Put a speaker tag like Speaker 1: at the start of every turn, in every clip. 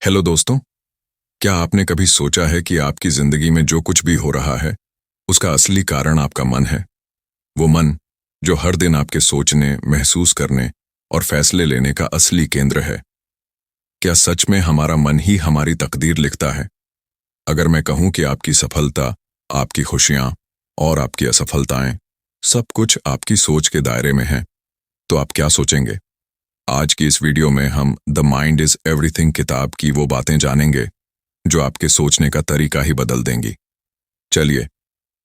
Speaker 1: Hello दोस्तों, क्या आपने कभी सोचा है कि आपकी जिंदगी में जो कुछ भी हो रहा है, उसका असली कारण आपका मन है? वो मन जो हर दिन आपके सोचने, महसूस करने और फैसले लेने का असली केंद्र है। क्या सच में हमारा मन ही हमारी तकदीर लिखता है? अगर मैं कहूं कि आपकी सफलता, आपकी खुशियां और आपकी असफलताएं, सब कुछ आपकी सोच के दायरे में है, तो आप क्या सोचेंगे? आज की इस वीडियो में हम द माइंड इज एवरीथिंग किताब की वो बातें जानेंगे जो आपके सोचने का तरीका ही बदल देंगी। चलिए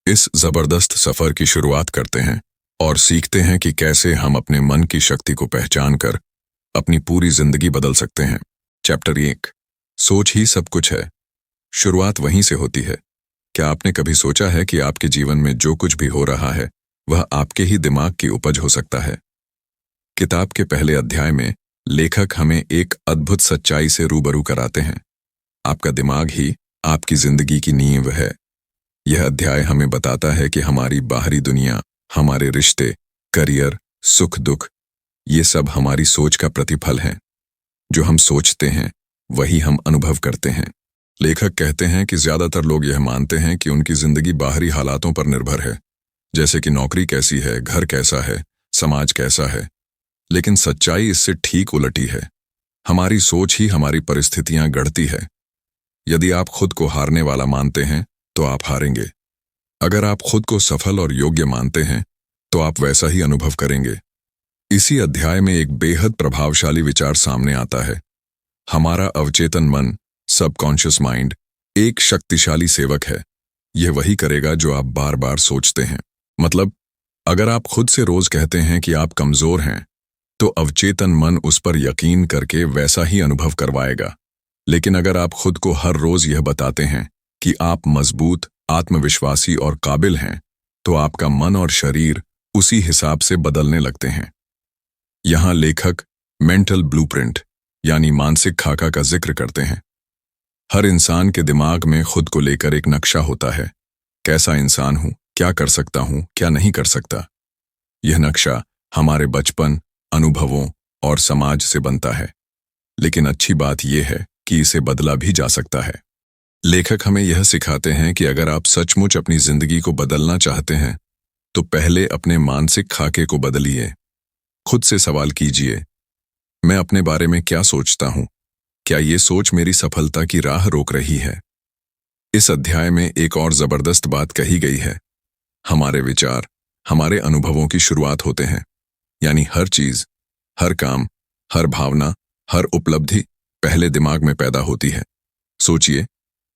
Speaker 1: इस जबरदस्त सफर की शुरुआत करते हैं और सीखते हैं कि कैसे हम अपने मन की शक्ति को पहचान कर अपनी पूरी जिंदगी बदल सकते हैं। चैप्टर 1, सोच ही सब कुछ है। शुरुआत वहीं से होती है। क्या आपने कभी सोचा है कि आपके जीवन में जो कुछ भी हो रहा है वह आपके ही दिमाग की उपज हो सकता है? किताब के पहले अध्याय में लेखक हमें एक अद्भुत सच्चाई से रूबरू कराते हैं। आपका दिमाग ही आपकी जिंदगी की नींव है। यह अध्याय हमें बताता है कि हमारी बाहरी दुनिया, हमारे रिश्ते, करियर, सुख दुख, ये सब हमारी सोच का प्रतिफल हैं। जो हम सोचते हैं वही हम अनुभव करते हैं। लेखक कहते हैं कि ज्यादातर लोग यह मानते हैं कि उनकी जिंदगी बाहरी हालातों पर निर्भर है, जैसे कि नौकरी कैसी है, घर कैसा है, समाज कैसा है। लेकिन सच्चाई इससे ठीक उलटी है। हमारी सोच ही हमारी परिस्थितियां गढ़ती है। यदि आप खुद को हारने वाला मानते हैं तो आप हारेंगे। अगर आप खुद को सफल और योग्य मानते हैं तो आप वैसा ही अनुभव करेंगे। इसी अध्याय में एक बेहद प्रभावशाली विचार सामने आता है। हमारा अवचेतन मन, सबकॉन्शियस माइंड, एक शक्तिशाली सेवक है। यह वही करेगा जो आप बार बार सोचते हैं। मतलब, अगर आप खुद से रोज कहते हैं कि आप कमजोर हैं, तो अवचेतन मन उस पर यकीन करके वैसा ही अनुभव करवाएगा। लेकिन अगर आप खुद को हर रोज यह बताते हैं कि आप मजबूत, आत्मविश्वासी और काबिल हैं, तो आपका मन और शरीर उसी हिसाब से बदलने लगते हैं। यहां लेखक मेंटल ब्लूप्रिंट यानी मानसिक खाका का जिक्र करते हैं। हर इंसान के दिमाग में खुद को लेकर एक नक्शा होता है। कैसा इंसान हूं, क्या कर सकता हूं, क्या नहीं कर सकता। यह नक्शा हमारे बचपन, अनुभवों और समाज से बनता है। लेकिन अच्छी बात यह है कि इसे बदला भी जा सकता है। लेखक हमें यह सिखाते हैं कि अगर आप सचमुच अपनी जिंदगी को बदलना चाहते हैं तो पहले अपने मानसिक खाके को बदलिए। खुद से सवाल कीजिए, मैं अपने बारे में क्या सोचता हूं? क्या ये सोच मेरी सफलता की राह रोक रही है? इस अध्याय में एक और जबरदस्त बात कही गई है। हमारे विचार हमारे अनुभवों की शुरुआत होते हैं। यानी हर चीज, हर काम, हर भावना, हर उपलब्धि पहले दिमाग में पैदा होती है। सोचिए,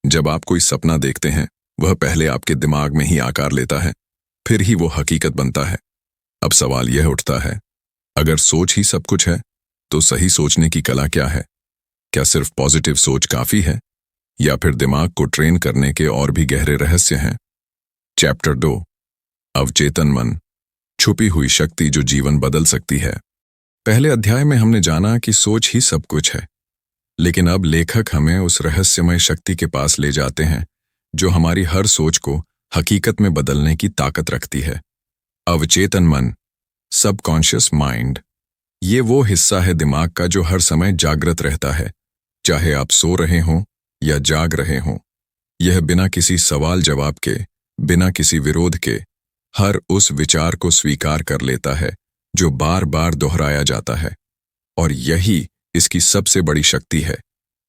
Speaker 1: जब आप कोई सपना देखते हैं, वह पहले आपके दिमाग में ही आकार लेता है, फिर ही वो हकीकत बनता है। अब सवाल यह उठता है, अगर सोच ही सब कुछ है, तो सही सोचने की कला क्या है? क्या सिर्फ पॉजिटिव सोच काफी है, या फिर दिमाग को ट्रेन करने के और भी गहरे रहस्य हैं? चैप्टर 2, अवचेतन मन, छुपी हुई शक्ति जो जीवन बदल सकती है। पहले अध्याय में हमने जाना कि सोच ही सब कुछ है, लेकिन अब लेखक हमें उस रहस्यमय शक्ति के पास ले जाते हैं जो हमारी हर सोच को हकीकत में बदलने की ताकत रखती है। अवचेतन मन, सबकॉन्शियस माइंड, ये वो हिस्सा है दिमाग का जो हर समय जागृत रहता है, चाहे आप सो रहे हों या जाग रहे हों। यह बिना किसी सवाल जवाब के, बिना किसी विरोध के, हर उस विचार को स्वीकार कर लेता है जो बार बार दोहराया जाता है। और यही इसकी सबसे बड़ी शक्ति है,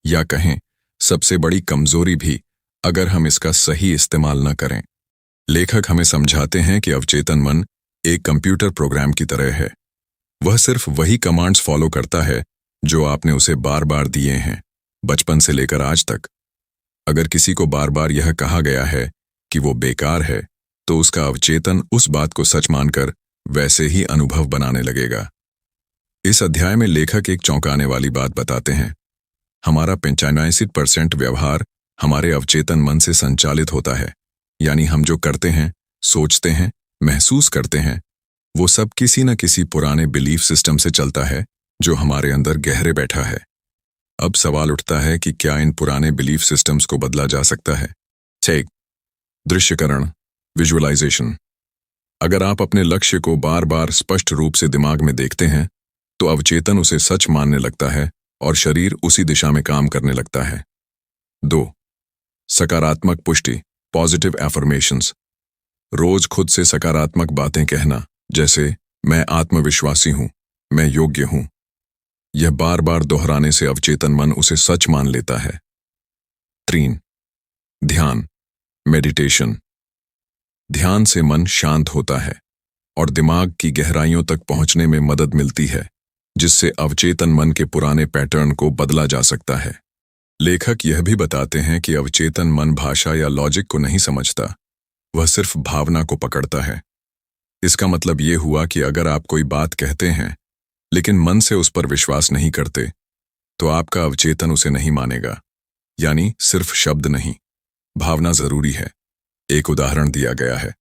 Speaker 1: या कहें सबसे बड़ी कमजोरी भी, अगर हम इसका सही इस्तेमाल न करें। लेखक हमें समझाते हैं कि अवचेतन मन एक कंप्यूटर प्रोग्राम की तरह है। वह सिर्फ वही कमांड्स फॉलो करता है जो आपने उसे बार बार दिए हैं, बचपन से लेकर आज तक। अगर किसी को बार बार यह कहा गया है कि वो बेकार है, तो उसका अवचेतन उस बात को सच मानकर वैसे ही अनुभव बनाने लगेगा। इस अध्याय में लेखक एक चौंकाने वाली बात बताते हैं। हमारा 95% व्यवहार हमारे अवचेतन मन से संचालित होता है। यानी हम जो करते हैं, सोचते हैं, महसूस करते हैं, वो सब किसी न किसी पुराने बिलीफ सिस्टम से चलता है जो हमारे अंदर गहरे बैठा है। अब सवाल उठता है कि क्या इन पुराने बिलीफ सिस्टम्स को बदला जा सकता है? ठीक, दृश्यकरण, विजुअलाइजेशन। अगर आप अपने लक्ष्य को बार बार स्पष्ट रूप से दिमाग में देखते हैं, तो अवचेतन उसे सच मानने लगता है और शरीर उसी दिशा में काम करने लगता है। 2. सकारात्मक पुष्टि, पॉजिटिव एफर्मेशंस। रोज खुद से सकारात्मक बातें कहना, जैसे मैं आत्मविश्वासी हूं, मैं योग्य हूं। यह बार बार दोहराने से अवचेतन मन उसे सच मान लेता है। 3. ध्यान, मेडिटेशन। ध्यान से मन शांत होता है और दिमाग की गहराइयों तक पहुंचने में मदद मिलती है, जिससे अवचेतन मन के पुराने पैटर्न को बदला जा सकता है। लेखक यह भी बताते हैं कि अवचेतन मन भाषा या लॉजिक को नहीं समझता, वह सिर्फ भावना को पकड़ता है। इसका मतलब ये हुआ कि अगर आप कोई बात कहते हैं लेकिन मन से उस पर विश्वास नहीं करते, तो आपका अवचेतन उसे नहीं मानेगा। यानी सिर्फ शब्द नहीं, भावना जरूरी है। एक उदाहरण दिया गया है।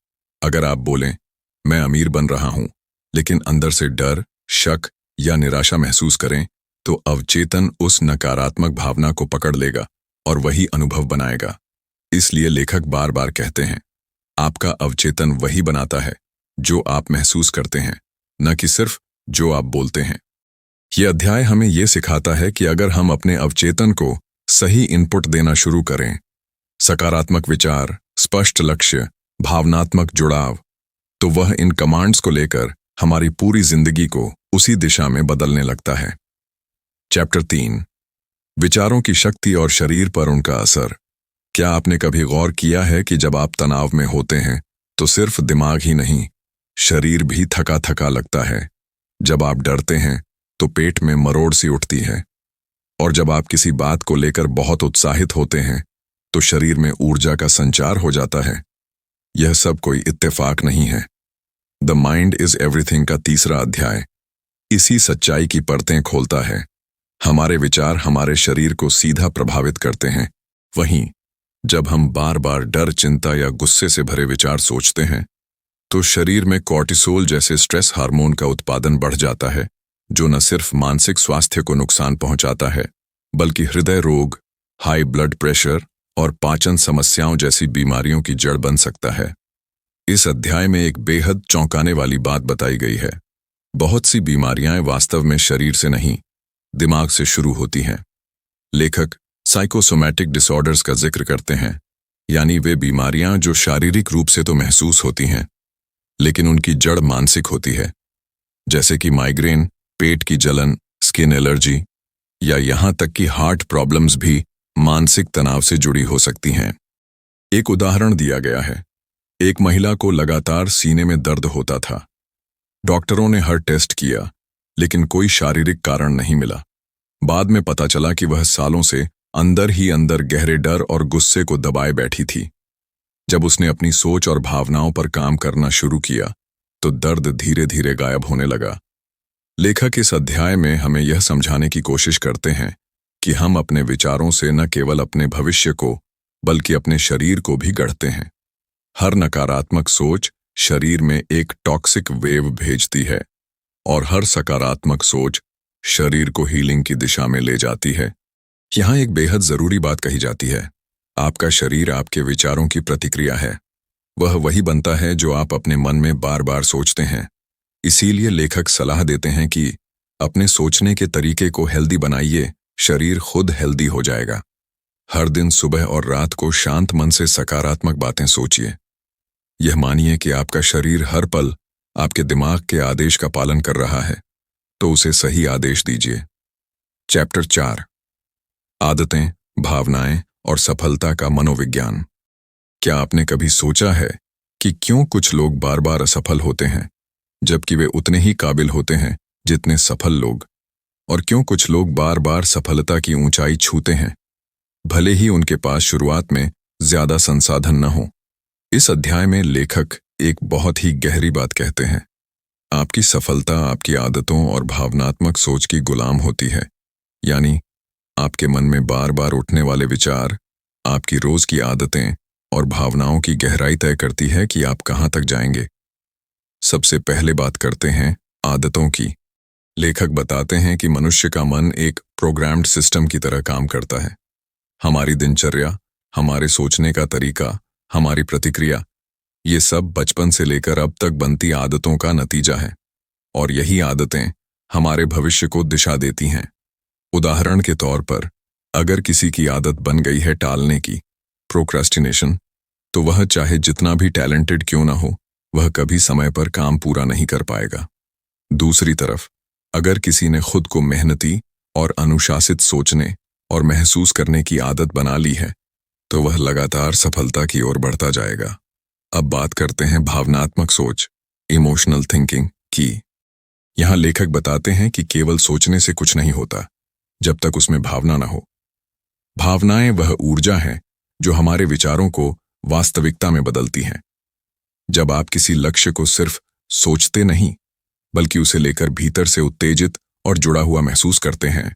Speaker 1: अगर आप बोलें, मैं अमीर बन रहा हूं, लेकिन अंदर से डर, शक या निराशा महसूस करें, तो अवचेतन उस नकारात्मक भावना को पकड़ लेगा और वही अनुभव बनाएगा। इसलिए लेखक बार बार कहते हैं, आपका अवचेतन वही बनाता है जो आप महसूस करते हैं, न कि सिर्फ जो आप बोलते हैं। यह अध्याय हमें यह सिखाता है कि अगर हम अपने अवचेतन को सही इनपुट देना शुरू करें, सकारात्मक विचार, स्पष्ट लक्ष्य, भावनात्मक जुड़ाव, तो वह इन कमांड्स को लेकर हमारी पूरी जिंदगी को उसी दिशा में बदलने लगता है। चैप्टर 3, विचारों की शक्ति और शरीर पर उनका असर। क्या आपने कभी गौर किया है कि जब आप तनाव में होते हैं तो सिर्फ दिमाग ही नहीं, शरीर भी थका थका लगता है। जब आप डरते हैं तो पेट में मरोड़ सी उठती है, और जब आप किसी बात को लेकर बहुत उत्साहित होते हैं तो शरीर में ऊर्जा का संचार हो जाता है। यह सब कोई इत्तेफाक नहीं है। द माइंड इज एवरीथिंग का 3रा अध्याय इसी सच्चाई की परतें खोलता है। हमारे विचार हमारे शरीर को सीधा प्रभावित करते हैं। वहीं जब हम बार बार डर, चिंता या गुस्से से भरे विचार सोचते हैं, तो शरीर में कॉर्टिसोल जैसे स्ट्रेस हार्मोन का उत्पादन बढ़ जाता है, जो न सिर्फ मानसिक स्वास्थ्य को नुकसान पहुंचाता है, बल्कि हृदय रोग, हाई ब्लड प्रेशर और पाचन समस्याओं जैसी बीमारियों की जड़ बन सकता है। इस अध्याय में एक बेहद चौंकाने वाली बात बताई गई है। बहुत सी बीमारियां वास्तव में शरीर से नहीं, दिमाग से शुरू होती हैं। लेखक साइकोसोमैटिक डिसऑर्डर्स का जिक्र करते हैं, यानी वे बीमारियां जो शारीरिक रूप से तो महसूस होती हैं, लेकिन उनकी जड़ मानसिक होती है, जैसे कि माइग्रेन, पेट की जलन, स्किन एलर्जी या यहां तक कि हार्ट प्रॉब्लम्स भी मानसिक तनाव से जुड़ी हो सकती हैं। एक उदाहरण दिया गया है। एक महिला को लगातार सीने में दर्द होता था। डॉक्टरों ने हर टेस्ट किया, लेकिन कोई शारीरिक कारण नहीं मिला। बाद में पता चला कि वह सालों से अंदर ही अंदर गहरे डर और गुस्से को दबाए बैठी थी। जब उसने अपनी सोच और भावनाओं पर काम करना शुरू किया, तो दर्द धीरे धीरे गायब होने लगा। लेखक इस अध्याय में हमें यह समझाने की कोशिश करते हैं कि हम अपने विचारों से न केवल अपने भविष्य को, बल्कि अपने शरीर को भी गढ़ते हैं। हर नकारात्मक सोच शरीर में एक टॉक्सिक वेव भेजती है, और हर सकारात्मक सोच शरीर को हीलिंग की दिशा में ले जाती है। यहाँ एक बेहद जरूरी बात कही जाती है। आपका शरीर आपके विचारों की प्रतिक्रिया है। वह वही बनता है जो आप अपने मन में बार बार सोचते हैं। इसीलिए लेखक सलाह देते हैं कि अपने सोचने के तरीके को हेल्दी बनाइए, शरीर खुद हेल्दी हो जाएगा। हर दिन सुबह और रात को शांत मन से सकारात्मक बातें सोचिए। यह मानिए कि आपका शरीर हर पल आपके दिमाग के आदेश का पालन कर रहा है, तो उसे सही आदेश दीजिए। चैप्टर 4, आदतें, भावनाएं और सफलता का मनोविज्ञान। क्या आपने कभी सोचा है कि क्यों कुछ लोग बार बार असफल होते हैं, जबकि वे उतने ही काबिल होते हैं जितने सफल लोग? और क्यों कुछ लोग बार बार सफलता की ऊंचाई छूते हैं, भले ही उनके पास शुरुआत में ज्यादा संसाधन न हो? इस अध्याय में लेखक एक बहुत ही गहरी बात कहते हैं। आपकी सफलता आपकी आदतों और भावनात्मक सोच की गुलाम होती है। यानी आपके मन में बार बार उठने वाले विचार, आपकी रोज की आदतें और भावनाओं की गहराई तय करती है कि आप कहां तक जाएंगे। सबसे पहले बात करते हैं आदतों की। लेखक बताते हैं कि मनुष्य का मन एक प्रोग्राम्ड सिस्टम की तरह काम करता है। हमारी दिनचर्या, हमारे सोचने का तरीका, हमारी प्रतिक्रिया, ये सब बचपन से लेकर अब तक बनती आदतों का नतीजा है। और यही आदतें हमारे भविष्य को दिशा देती हैं। उदाहरण के तौर पर, अगर किसी की आदत बन गई है टालने की, प्रोक्रेस्टिनेशन, तो वह चाहे जितना भी टैलेंटेड क्यों ना हो, वह कभी समय पर काम पूरा नहीं कर पाएगा। दूसरी तरफ, अगर किसी ने खुद को मेहनती और अनुशासित सोचने और महसूस करने की आदत बना ली है, तो वह लगातार सफलता की ओर बढ़ता जाएगा। अब बात करते हैं भावनात्मक सोच, इमोशनल थिंकिंग की। यहाँ लेखक बताते हैं कि केवल सोचने से कुछ नहीं होता जब तक उसमें भावना ना हो। भावनाएं वह ऊर्जा है जो हमारे विचारों को वास्तविकता में बदलती हैं। जब आप किसी लक्ष्य को सिर्फ सोचते नहीं, बल्कि उसे लेकर भीतर से उत्तेजित और जुड़ा हुआ महसूस करते हैं,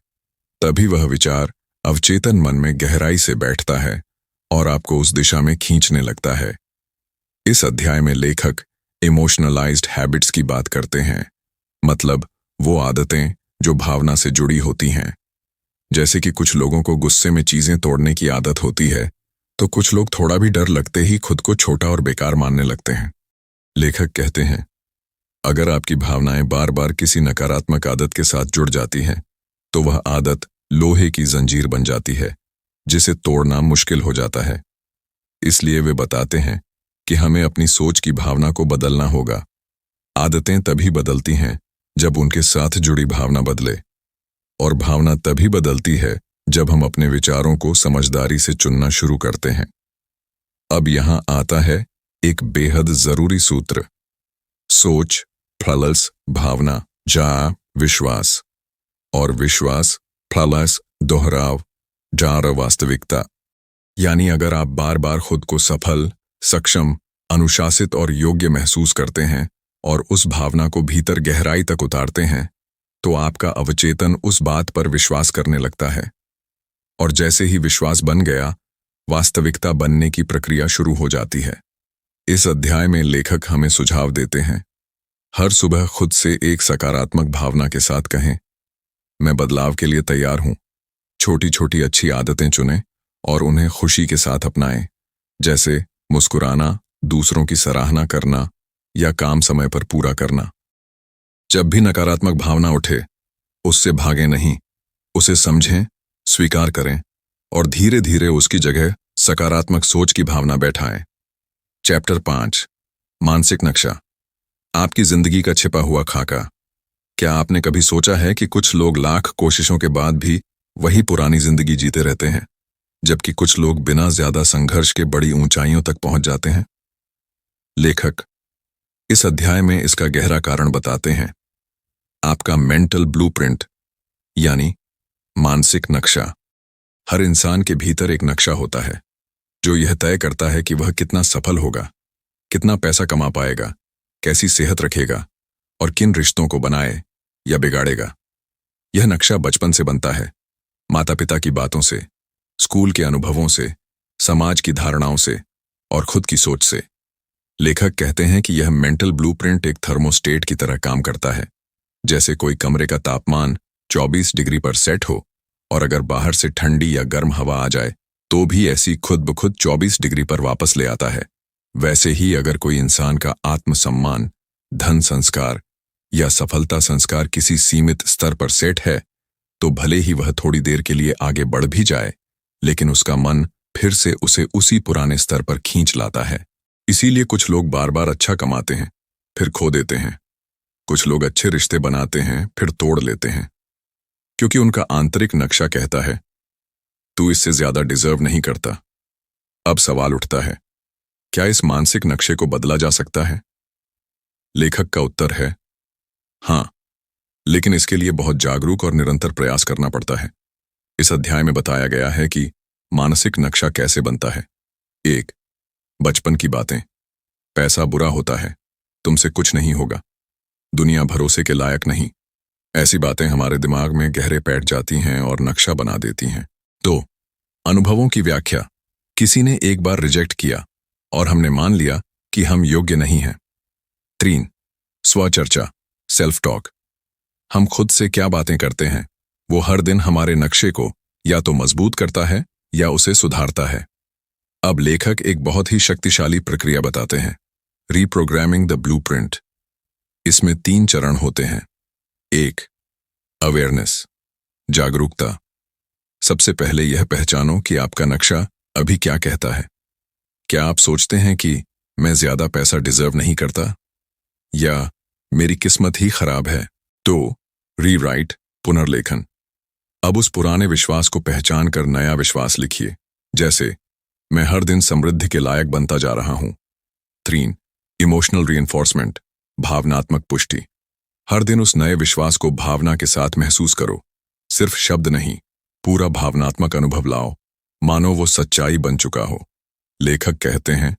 Speaker 1: तभी वह विचार अवचेतन मन में गहराई से बैठता है और आपको उस दिशा में खींचने लगता है। इस अध्याय में लेखक इमोशनलाइज्ड हैबिट्स की बात करते हैं, मतलब वो आदतें जो भावना से जुड़ी होती हैं। जैसे कि कुछ लोगों को गुस्से में चीजें तोड़ने की आदत होती है, तो कुछ लोग थोड़ा भी डर लगते ही खुद को छोटा और बेकार मानने लगते हैं। लेखक कहते हैं, अगर आपकी भावनाएं बार बार किसी नकारात्मक आदत के साथ जुड़ जाती हैं, तो वह आदत लोहे की जंजीर बन जाती है, जिसे तोड़ना मुश्किल हो जाता है। इसलिए वे बताते हैं कि हमें अपनी सोच की भावना को बदलना होगा। आदतें तभी बदलती हैं जब उनके साथ जुड़ी भावना बदले, और भावना तभी बदलती है जब हम अपने विचारों को समझदारी से चुनना शुरू करते हैं। अब यहां आता है एक बेहद जरूरी सूत्र, सोच प्लस भावना जा विश्वास, और विश्वास प्लस दोहराव जा वास्तविकता। यानी अगर आप बार बार खुद को सफल, सक्षम, अनुशासित और योग्य महसूस करते हैं और उस भावना को भीतर गहराई तक उतारते हैं, तो आपका अवचेतन उस बात पर विश्वास करने लगता है, और जैसे ही विश्वास बन गया, वास्तविकता बनने की प्रक्रिया शुरू हो जाती है। इस अध्याय में लेखक हमें सुझाव देते हैं, हर सुबह खुद से एक सकारात्मक भावना के साथ कहें, मैं बदलाव के लिए तैयार हूं। छोटी छोटी अच्छी आदतें चुनें और उन्हें खुशी के साथ अपनाएं, जैसे मुस्कुराना, दूसरों की सराहना करना या काम समय पर पूरा करना। जब भी नकारात्मक भावना उठे, उससे भागें नहीं, उसे समझें, स्वीकार करें और धीरे धीरे उसकी जगह सकारात्मक सोच की भावना बैठाएं। चैप्टर 5, मानसिक नक्शा, आपकी जिंदगी का छिपा हुआ खाका। क्या आपने कभी सोचा है कि कुछ लोग लाख कोशिशों के बाद भी वही पुरानी जिंदगी जीते रहते हैं, जबकि कुछ लोग बिना ज्यादा संघर्ष के बड़ी ऊंचाइयों तक पहुंच जाते हैं? लेखक इस अध्याय में इसका गहरा कारण बताते हैं। आपका मेंटल ब्लूप्रिंट यानी मानसिक नक्शा। हर इंसान के भीतर एक नक्शा होता है जो यह तय करता है कि वह कितना सफल होगा, कितना पैसा कमा पाएगा, कैसी सेहत रखेगा और किन रिश्तों को बनाए या बिगाड़ेगा। यह नक्शा बचपन से बनता है, माता पिता की बातों से, स्कूल के अनुभवों से, समाज की धारणाओं से और खुद की सोच से। लेखक कहते हैं कि यह मेंटल ब्लूप्रिंट एक थर्मोस्टेट की तरह काम करता है। जैसे कोई कमरे का तापमान 24 डिग्री पर सेट हो और अगर बाहर से ठंडी या गर्म हवा आ जाए तो भी ऐसी खुद ब खुद 24 डिग्री पर वापस ले आता है। वैसे ही अगर कोई इंसान का आत्मसम्मान, धन संस्कार या सफलता संस्कार किसी सीमित स्तर पर सेट है, तो भले ही वह थोड़ी देर के लिए आगे बढ़ भी जाए, लेकिन उसका मन फिर से उसे उसी पुराने स्तर पर खींच लाता है। इसीलिए कुछ लोग बार बार अच्छा कमाते हैं, फिर खो देते हैं। कुछ लोग अच्छे रिश्ते बनाते हैं, फिर तोड़ लेते हैं, क्योंकि उनका आंतरिक नक्शा कहता है, तू इससे ज्यादा डिजर्व नहीं करता। अब सवाल उठता है, क्या इस मानसिक नक्शे को बदला जा सकता है? लेखक का उत्तर है, हाँ, लेकिन इसके लिए बहुत जागरूक और निरंतर प्रयास करना पड़ता है। इस अध्याय में बताया गया है कि मानसिक नक्शा कैसे बनता है। 1. बचपन की बातें। पैसा बुरा होता है, तुमसे कुछ नहीं होगा, दुनिया भरोसे के लायक नहीं। ऐसी बातें हमारे दिमाग में गहरे बैठ जाती हैं और नक्शा बना देती हैं। 2. अनुभवों की व्याख्या। किसी ने एक बार रिजेक्ट किया और हमने मान लिया कि हम योग्य नहीं हैं। 3. स्वचर्चा, सेल्फ टॉक। हम खुद से क्या बातें करते हैं, वो हर दिन हमारे नक्शे को या तो मजबूत करता है या उसे सुधारता है। अब लेखक एक बहुत ही शक्तिशाली प्रक्रिया बताते हैं, रीप्रोग्रामिंग द ब्लूप्रिंट। इसमें 3 चरण होते हैं। 1. अवेयरनेस, जागरूकता। सबसे पहले यह पहचानो कि आपका नक्शा अभी क्या कहता है। क्या आप सोचते हैं कि मैं ज्यादा पैसा डिजर्व नहीं करता, या मेरी किस्मत ही खराब है? तो रीराइट, पुनर्लेखन। अब उस पुराने विश्वास को पहचान कर नया विश्वास लिखिए, जैसे मैं हर दिन समृद्धि के लायक बनता जा रहा हूं। 3. इमोशनल रीइंफोर्समेंट, भावनात्मक पुष्टि। हर दिन उस नए विश्वास को भावना के साथ महसूस करो, सिर्फ शब्द नहीं, पूरा भावनात्मक अनुभव लाओ, मानो वो सच्चाई बन चुका हो। लेखक कहते हैं,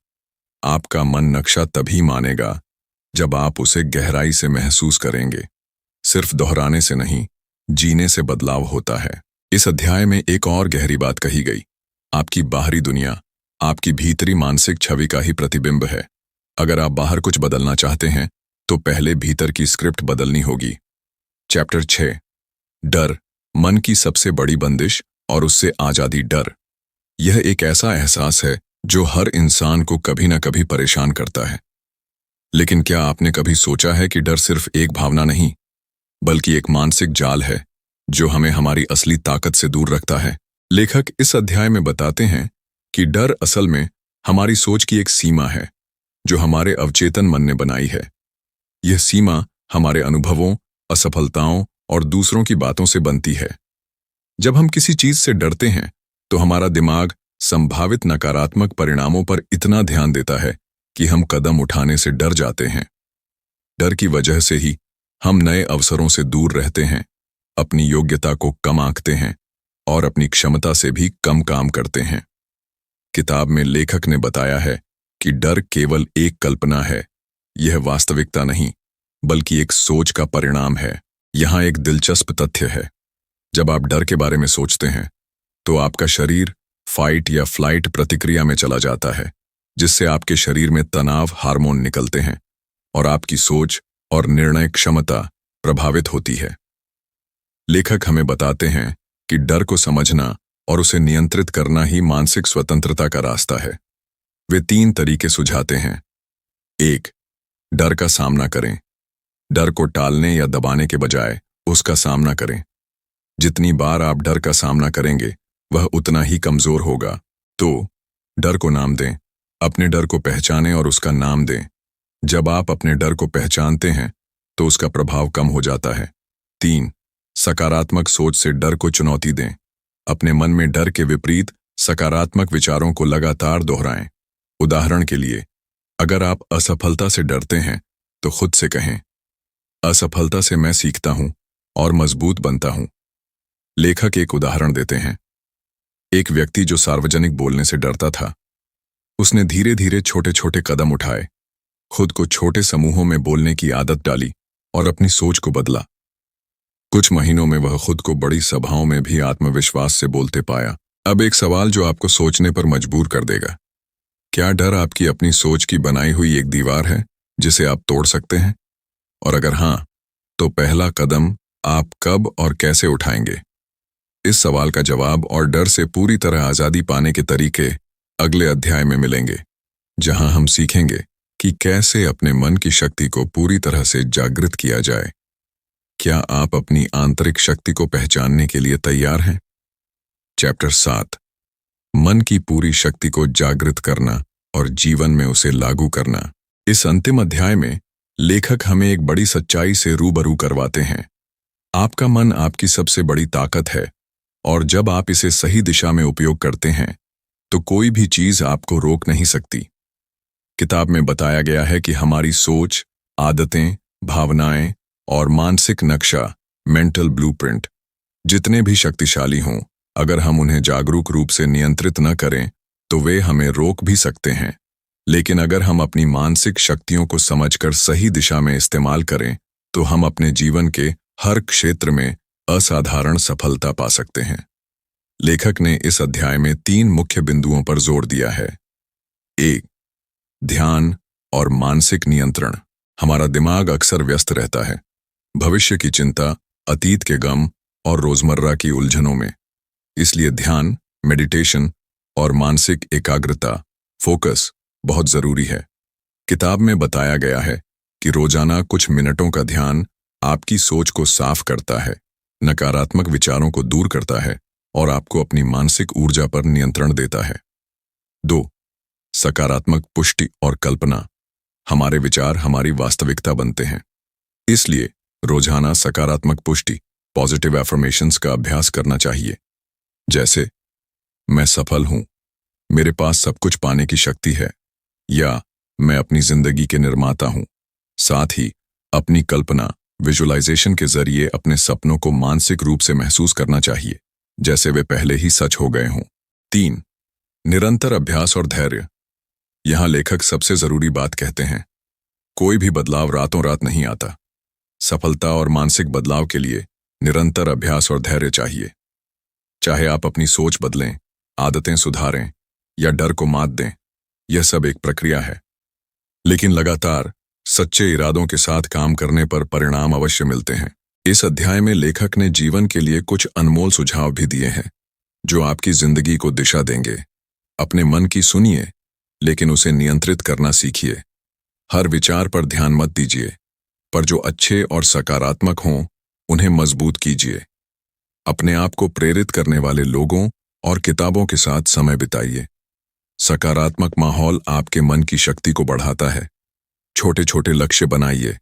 Speaker 1: आपका मन नक्शा तभी मानेगा जब आप उसे गहराई से महसूस करेंगे। सिर्फ दोहराने से नहीं, जीने से बदलाव होता है। इस अध्याय में एक और गहरी बात कही गई। आपकी बाहरी दुनिया आपकी भीतरी मानसिक छवि का ही प्रतिबिंब है। अगर आप बाहर कुछ बदलना चाहते हैं तो पहले भीतर की स्क्रिप्ट बदलनी होगी। चैप्टर 6, डर, मन की सबसे बड़ी बंदिश और उससे आजादी। डर यह एक ऐसा एहसास है जो हर इंसान को कभी ना कभी परेशान करता है। लेकिन क्या आपने कभी सोचा है कि डर सिर्फ एक भावना नहीं, बल्कि एक मानसिक जाल है जो हमें हमारी असली ताकत से दूर रखता है? लेखक इस अध्याय में बताते हैं कि डर असल में हमारी सोच की एक सीमा है जो हमारे अवचेतन मन ने बनाई है। यह सीमा हमारे अनुभवों, असफलताओं और दूसरों की बातों से बनती है। जब हम किसी चीज से डरते हैं तो हमारा दिमाग संभावित नकारात्मक परिणामों पर इतना ध्यान देता है कि हम कदम उठाने से डर जाते हैं। डर की वजह से ही हम नए अवसरों से दूर रहते हैं, अपनी योग्यता को कम आंकते हैं और अपनी क्षमता से भी कम काम करते हैं। किताब में लेखक ने बताया है कि डर केवल एक कल्पना है, यह वास्तविकता नहीं, बल्कि एक सोच का परिणाम है। यहाँ एक दिलचस्प तथ्य है, जब आप डर के बारे में सोचते हैं तो आपका शरीर फाइट या फ्लाइट प्रतिक्रिया में चला जाता है, जिससे आपके शरीर में तनाव हार्मोन निकलते हैं और आपकी सोच और निर्णय क्षमता प्रभावित होती है। लेखक हमें बताते हैं कि डर को समझना और उसे नियंत्रित करना ही मानसिक स्वतंत्रता का रास्ता है। वे 3 तरीके सुझाते हैं। 1. डर का सामना करें। डर को टालने या दबाने के बजाय उसका सामना करें। जितनी बार आप डर का सामना करेंगे, वह उतना ही कमजोर होगा। तो डर को नाम दें, अपने डर को पहचानें और उसका नाम दें। जब आप अपने डर को पहचानते हैं तो उसका प्रभाव कम हो जाता है। 3. सकारात्मक सोच से डर को चुनौती दें। अपने मन में डर के विपरीत सकारात्मक विचारों को लगातार दोहराएं। उदाहरण के लिए, अगर आप असफलता से डरते हैं तो खुद से कहें, असफलता से मैं सीखता हूं और मजबूत बनता हूं। लेखक एक उदाहरण देते हैं। एक व्यक्ति जो सार्वजनिक बोलने से डरता था, उसने धीरे धीरे छोटे छोटे कदम उठाए, खुद को छोटे समूहों में बोलने की आदत डाली और अपनी सोच को बदला। कुछ महीनों में वह खुद को बड़ी सभाओं में भी आत्मविश्वास से बोलते पाया। अब एक सवाल जो आपको सोचने पर मजबूर कर देगा, क्या डर आपकी अपनी सोच की बनाई हुई एक दीवार है जिसे आप तोड़ सकते हैं? और अगर हां, तो पहला कदम आप कब और कैसे उठाएंगे? इस सवाल का जवाब और डर से पूरी तरह आजादी पाने के तरीके अगले अध्याय में मिलेंगे, जहां हम सीखेंगे कि कैसे अपने मन की शक्ति को पूरी तरह से जागृत किया जाए। क्या आप अपनी आंतरिक शक्ति को पहचानने के लिए तैयार हैं? चैप्टर 7, मन की पूरी शक्ति को जागृत करना और जीवन में उसे लागू करना। इस अंतिम अध्याय में लेखक हमें एक बड़ी सच्चाई से रूबरू करवाते हैं। आपका मन आपकी सबसे बड़ी ताकत है और जब आप इसे सही दिशा में उपयोग करते हैं तो कोई भी चीज आपको रोक नहीं सकती। किताब में बताया गया है कि हमारी सोच, आदतें, भावनाएं और मानसिक नक्शा, मेंटल ब्लूप्रिंट, जितने भी शक्तिशाली हों, अगर हम उन्हें जागरूक रूप से नियंत्रित न करें तो वे हमें रोक भी सकते हैं। लेकिन अगर हम अपनी मानसिक शक्तियों को समझकर सही दिशा में इस्तेमाल करें तो हम अपने जीवन के हर क्षेत्र में असाधारण सफलता पा सकते हैं। लेखक ने इस अध्याय में 3 मुख्य बिंदुओं पर जोर दिया है। 1. ध्यान और मानसिक नियंत्रण। हमारा दिमाग अक्सर व्यस्त रहता है, भविष्य की चिंता, अतीत के गम और रोजमर्रा की उलझनों में। इसलिए ध्यान, मेडिटेशन और मानसिक एकाग्रता, फोकस बहुत जरूरी है। किताब में बताया गया है कि रोजाना कुछ मिनटों का ध्यान आपकी सोच को साफ करता है, नकारात्मक विचारों को दूर करता है और आपको अपनी मानसिक ऊर्जा पर नियंत्रण देता है। 2. सकारात्मक पुष्टि और कल्पना। हमारे विचार हमारी वास्तविकता बनते हैं, इसलिए रोजाना सकारात्मक पुष्टि पॉजिटिव एफर्मेशंस का अभ्यास करना चाहिए। जैसे, मैं सफल हूं, मेरे पास सब कुछ पाने की शक्ति है, या मैं अपनी जिंदगी के निर्माता हूं। साथ ही अपनी कल्पना विजुअलाइजेशन के जरिए अपने सपनों को मानसिक रूप से महसूस करना चाहिए, जैसे वे पहले ही सच हो गए हों। 3. निरंतर अभ्यास और धैर्य। यहां लेखक सबसे जरूरी बात कहते हैं, कोई भी बदलाव रातों रात नहीं आता। सफलता और मानसिक बदलाव के लिए निरंतर अभ्यास और धैर्य चाहिए। चाहे आप अपनी सोच बदलें, आदतें सुधारें या डर को मात दें, यह सब एक प्रक्रिया है। लेकिन लगातार सच्चे इरादों के साथ काम करने पर परिणाम अवश्य मिलते हैं। इस अध्याय में लेखक ने जीवन के लिए कुछ अनमोल सुझाव भी दिए हैं, जो आपकी जिंदगी को दिशा देंगे। अपने मन की सुनिए, लेकिन उसे नियंत्रित करना सीखिए। हर विचार पर ध्यान मत दीजिए, पर जो अच्छे और सकारात्मक हों, उन्हें मजबूत कीजिए। अपने आप को प्रेरित करने वाले लोगों और किताबों के साथ समय बिताइए। सकारात्मक माहौल आपके मन की शक्ति को बढ़ाता है। छोटे छोटे लक्ष्य बनाइए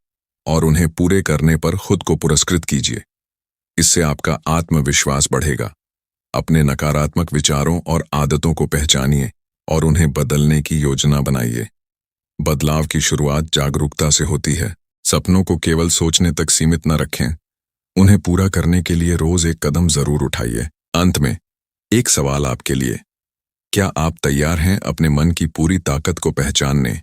Speaker 1: और उन्हें पूरे करने पर खुद को पुरस्कृत कीजिए। इससे आपका आत्मविश्वास बढ़ेगा। अपने नकारात्मक विचारों और आदतों को पहचानिए और उन्हें बदलने की योजना बनाइए। बदलाव की शुरुआत जागरूकता से होती है। सपनों को केवल सोचने तक सीमित न रखें, उन्हें पूरा करने के लिए रोज एक कदम जरूर उठाइए। अंत में एक सवाल आपके लिए, क्या आप तैयार हैं अपने मन की पूरी ताकत को पहचानने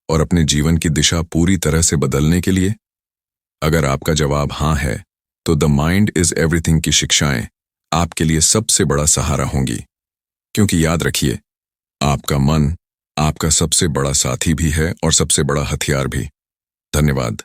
Speaker 1: और अपने जीवन की दिशा पूरी तरह से बदलने के लिए? अगर आपका जवाब हाँ है, तो द माइंड इज एवरीथिंग की शिक्षाएं आपके लिए सबसे बड़ा सहारा होंगी। क्योंकि याद रखिए, आपका मन आपका सबसे बड़ा साथी भी है और सबसे बड़ा हथियार भी। धन्यवाद।